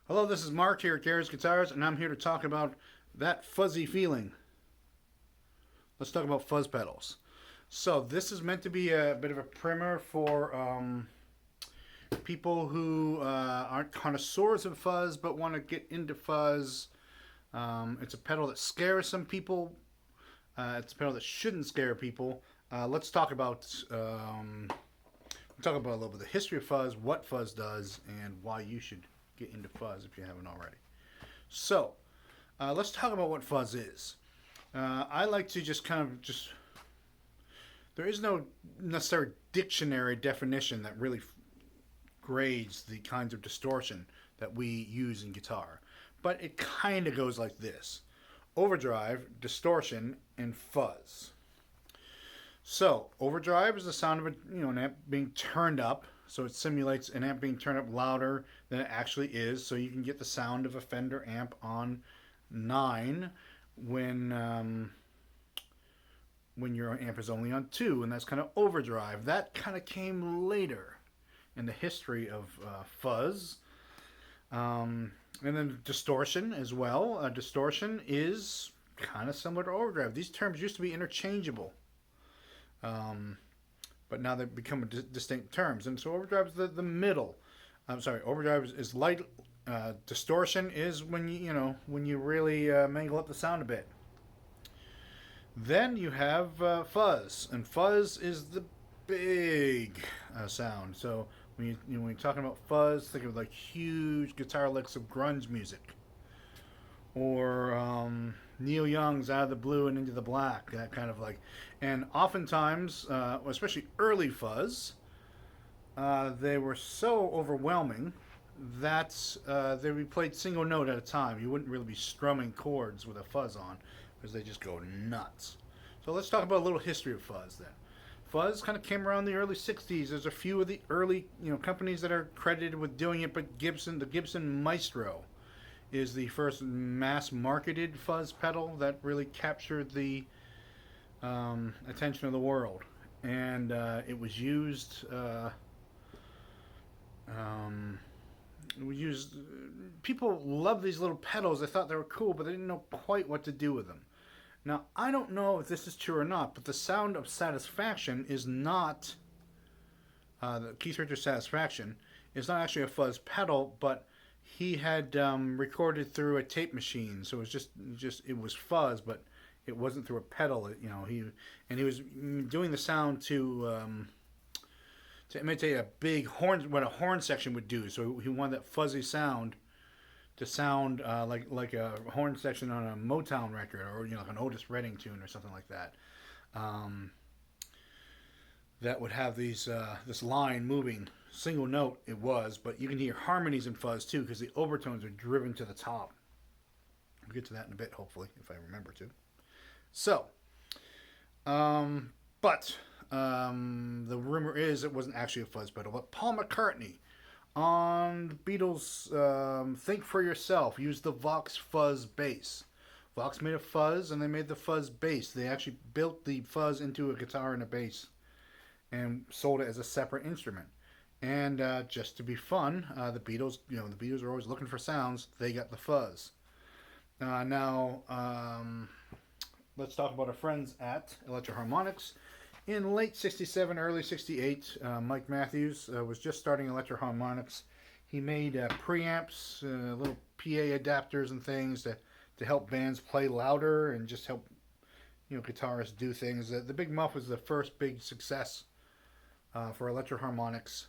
Hello, this is Mark here at Gary's Guitars, and I'm here to talk about that fuzzy feeling. Let's talk about fuzz pedals. So, this is meant to be a bit of a primer for people who aren't connoisseurs of fuzz but want to get into fuzz. It's a pedal that scares some people. It's a pedal that shouldn't scare people. Let's talk about a little bit of the history of fuzz, what fuzz does, and why you should get into fuzz if you haven't already. So, let's talk about what fuzz is. I like to just there is no necessary dictionary definition that really grades the kinds of distortion that we use in guitar, but it kind of goes like this: overdrive, distortion, and fuzz. So, overdrive is the sound of an amp being turned up. So it simulates an amp being turned up louder than it actually is. So you can get the sound of a Fender amp on 9 when your amp is only on 2, and that's kind of overdrive. That kind of came later in the history of fuzz. And then distortion as well. Distortion is kind of similar to overdrive. These terms used to be interchangeable. But now they've become distinct terms. And so overdrive is the middle. I'm sorry, overdrive is light. Distortion is when you really mangle up the sound a bit. Then you have fuzz, and fuzz is the big sound. So when you're talking about fuzz, think of like huge guitar licks of grunge music, or Neil Young's Out of the Blue and Into the Black, that kind of like. And oftentimes, especially early fuzz, they were so overwhelming that they would be played single note at a time. You wouldn't really be strumming chords with a fuzz on because they just go nuts. So let's talk about a little history of fuzz then. Fuzz kind of came around the early 60s. There's a few of the early companies that are credited with doing it, but the Gibson Maestro is the first mass marketed fuzz pedal that really captured the attention of the world. And it was used. People loved these little pedals. They thought they were cool, but they didn't know quite what to do with them. Now, I don't know if this is true or not, but the sound of Satisfaction is not the Keith Richards Satisfaction is not actually a fuzz pedal, but he had recorded through a tape machine, so it was it was fuzz, but it wasn't through a pedal. He was doing the sound to imitate a big horn, what a horn section would do. So he wanted that fuzzy sound to sound like a horn section on a Motown record, or like an Otis Redding tune or something like that. That would have this line moving single note. It was, but you can hear harmonies in fuzz too because the overtones are driven to the top. We'll get to that in a bit, hopefully, if I remember to. So, the rumor is it wasn't actually a fuzz pedal, but Paul McCartney on the Beatles' Think For Yourself used the Vox fuzz bass. Vox made a fuzz, and they made the fuzz bass. They actually built the fuzz into a guitar and a bass and sold it as a separate instrument. And just to be fun, the Beatles, the Beatles are always looking for sounds. They got the fuzz. Now, let's talk about our friends at Electro-Harmonix. In late 67, early 68, Mike Matthews was just starting Electro-Harmonix. He made preamps, little PA adapters and things to help bands play louder and just help guitarists do things. The Big Muff was the first big success for Electro-Harmonix.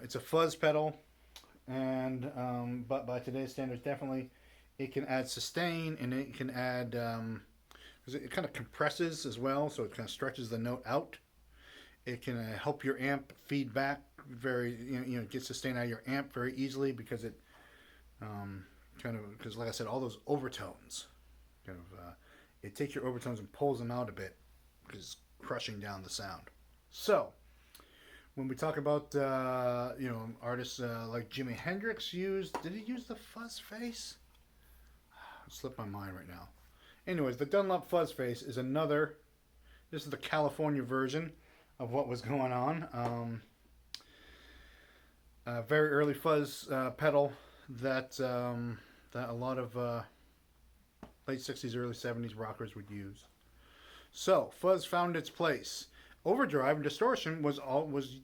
It's a fuzz pedal, and but by today's standards, definitely it can add sustain, and it can add it kind of compresses as well, so it kind of stretches the note out. It can help your amp feedback very, get sustain out of your amp very easily because it because like I said, all those overtones it takes your overtones and pulls them out a bit because it's crushing down the sound. So when we talk about artists like Jimi Hendrix did he use the fuzz face? It slipped my mind right now. Anyways, the Dunlop fuzz face is this is the California version of what was going on. Very early fuzz pedal that that a lot of late 60s, early 70s rockers would use. So, fuzz found its place. Overdrive and distortion was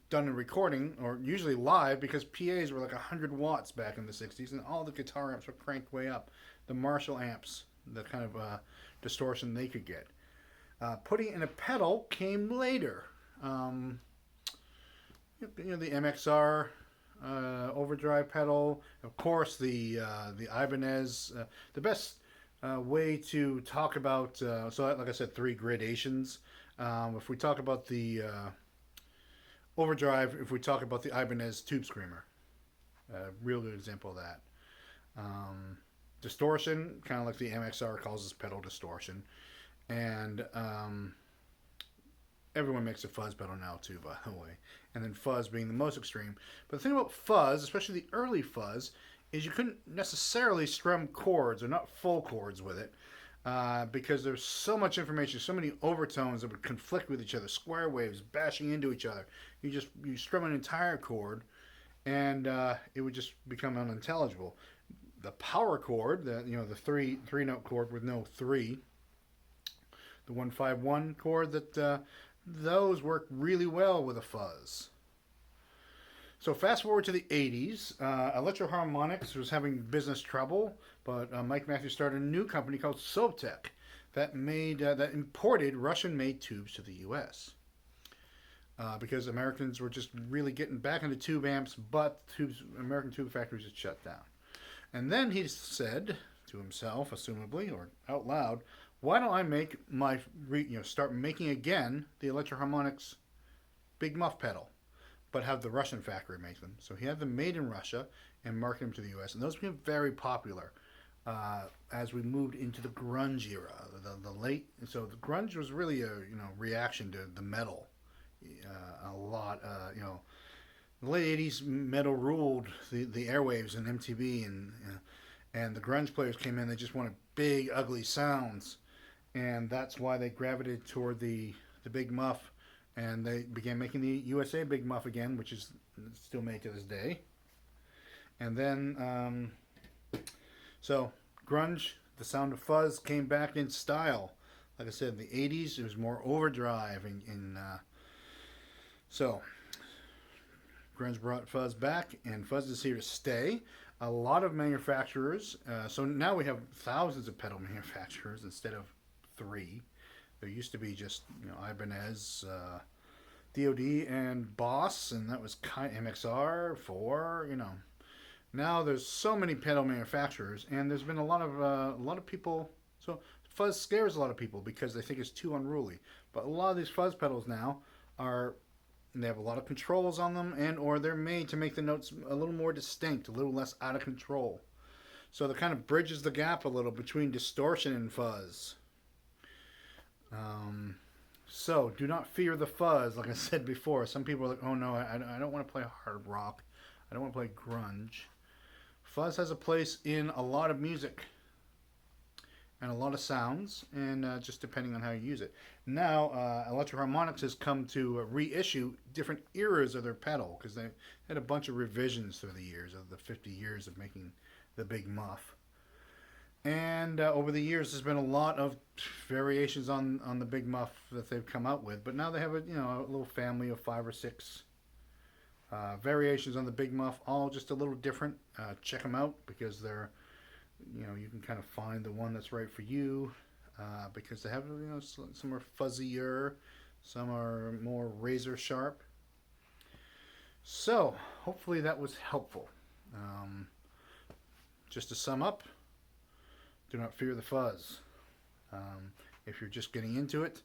done in recording, or usually live, because PAs were like 100 watts back in the 60s, and all the guitar amps were cranked way up. The Marshall amps, the kind of distortion they could get. Putting in a pedal came later. The MXR overdrive pedal, of course, the Ibanez. The best way to talk about, so like I said, three gradations. If we talk about the overdrive, if we talk about the Ibanez Tube Screamer, real good example of that. Distortion, kind of like the MXR calls this pedal distortion, and everyone makes a fuzz pedal now too, by the way. And then fuzz being the most extreme. But the thing about fuzz, especially the early fuzz, is you couldn't necessarily strum chords, or not full chords with it, because there's so much information, so many overtones that would conflict with each other, square waves bashing into each other. You strum an entire chord, and it would just become unintelligible. The power chord, the three note chord with no three, the 1-5-1 chord, that those work really well with a fuzz. So fast forward to the 80s, Electro-Harmonix was having business trouble, but Mike Matthews started a new company called Sobtech that imported Russian-made tubes to the U.S. Because Americans were just really getting back into tube amps, but American tube factories had shut down. And then he said to himself, assumably or out loud, why don't I start making again the Electro-Harmonix Big Muff pedal, but have the Russian factory make them. So he had them made in Russia and market them to the U.S. And those became very popular as we moved into the grunge era. So the grunge was really a reaction to the metal a lot. The late 80s metal ruled the airwaves and MTV, and the grunge players came in. They just wanted big, ugly sounds, and that's why they gravitated toward the Big Muff. And they began making the USA Big Muff again, which is still made to this day. And then, so grunge, the sound of fuzz came back in style. Like I said, in the 80s, it was more overdrive. So grunge brought fuzz back, and fuzz is here to stay. A lot of manufacturers, so now we have thousands of pedal manufacturers instead of 3. There used to be just Ibanez, DoD, and Boss, and that was MXR, 4. Now there's so many pedal manufacturers, and there's been a lot of people. So fuzz scares a lot of people because they think it's too unruly. But a lot of these fuzz pedals now they have a lot of controls on them, or they're made to make the notes a little more distinct, a little less out of control. So that kind of bridges the gap a little between distortion and fuzz. So do not fear the fuzz. Like I said before, some people are like, oh no, I don't want to play hard rock. I don't want to play grunge. Fuzz has a place in a lot of music and a lot of sounds, and just depending on how you use it. Now, Electro-Harmonix has come to reissue different eras of their pedal, because they had a bunch of revisions through the years, of the 50 years of making the Big Muff. And over the years, there's been a lot of variations on the Big Muff that they've come out with. But now they have a little family of 5 or 6 variations on the Big Muff, all just a little different. Check them out, because they're you can kind of find the one that's right for you, because they have some are fuzzier, some are more razor sharp. So hopefully that was helpful. Just to sum up. Do not fear the fuzz. If you're just getting into it,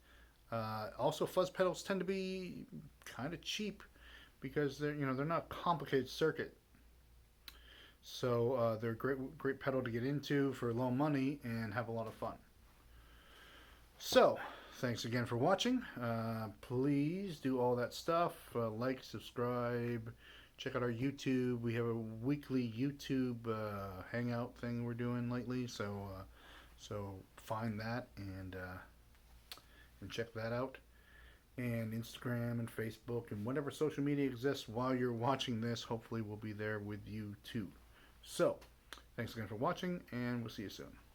also fuzz pedals tend to be kind of cheap because they're not a complicated circuit. So they're a great pedal to get into for low money and have a lot of fun. So thanks again for watching. Please do all that stuff. Like, subscribe. Check out our YouTube. We have a weekly YouTube hangout thing we're doing lately, so find that and check that out. And Instagram and Facebook and whatever social media exists while you're watching this, hopefully we'll be there with you too. So Thanks again for watching, and we'll see you soon.